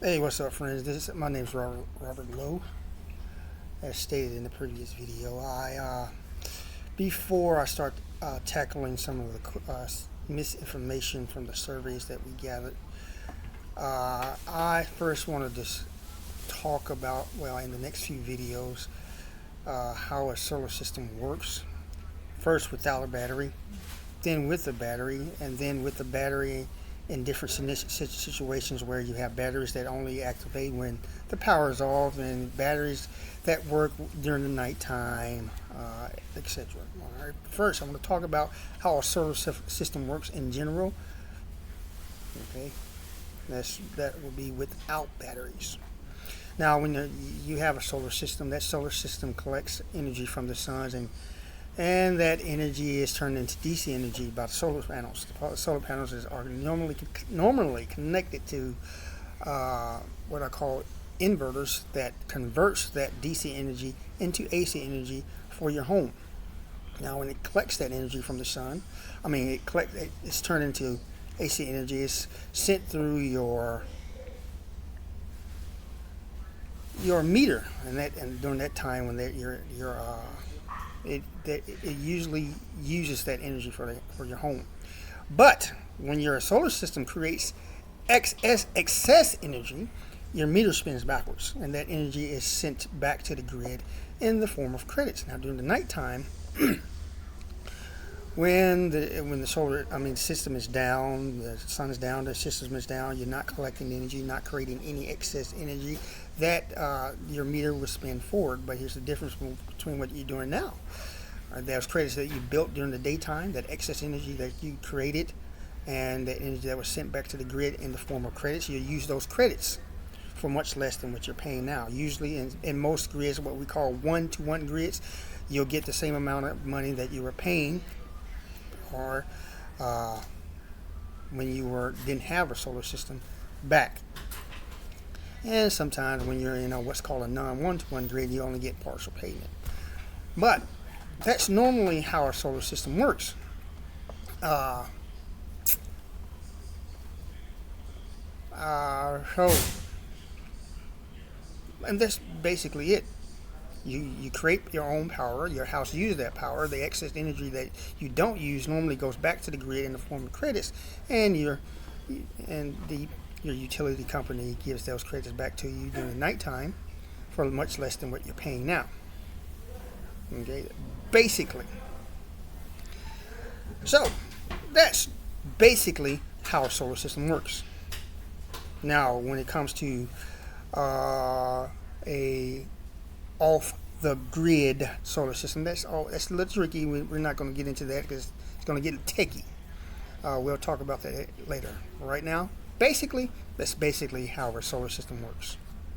Hey, what's up, friends? My name's Robert Lowe. As stated in the previous video, before I start tackling some of the misinformation from the surveys that we gathered, I first wanted to talk about, well, in the next few videos, how a solar system works. First without a battery, then with the battery, and then with the battery in different situations where you have batteries that only activate when the power is off, and batteries that work during the nighttime, etc. All right. First, I'm going to talk about how a solar system works in general. Okay, that will be without batteries. Now, when you have a solar system, that solar system collects energy from the sun, and that energy is turned into DC energy by the solar panels. The solar panels are normally connected to what I call inverters that converts that DC energy into AC energy for your home. Now, when it collects that energy from the sun, it's turned into AC energy. It's sent through your meter, and during that time when it usually uses that energy for your home. But when your solar system creates excess energy, your meter spins backwards, and that energy is sent back to the grid in the form of credits. Now, during the nighttime, when the system is down, the sun is down, the system is down, you're not collecting energy, not creating any excess energy, that your meter will spin forward. But here's the difference between what you're doing now. There's credits that you built during the daytime, that excess energy that you created, and the energy that was sent back to the grid in the form of credits. You use those credits for much less than what you're paying now. Usually in most grids, what we call one-to-one grids, you'll get the same amount of money that you were paying or when you didn't have a solar system back. And sometimes when you're in what's called a non-one-to-one grid, you only get partial payment. But that's normally how our solar system works. And that's basically it. You create your own power. Your house uses that power. The excess energy that you don't use normally goes back to the grid in the form of credits, and your utility company gives those credits back to you during the nighttime for much less than what you're paying now. Okay, basically. So that's basically how a solar system works. Now, when it comes to a off the grid solar system, that's a little tricky. We're not going to get into that because it's going to get techie. We'll talk about that later. Right now, that's basically how our solar system works.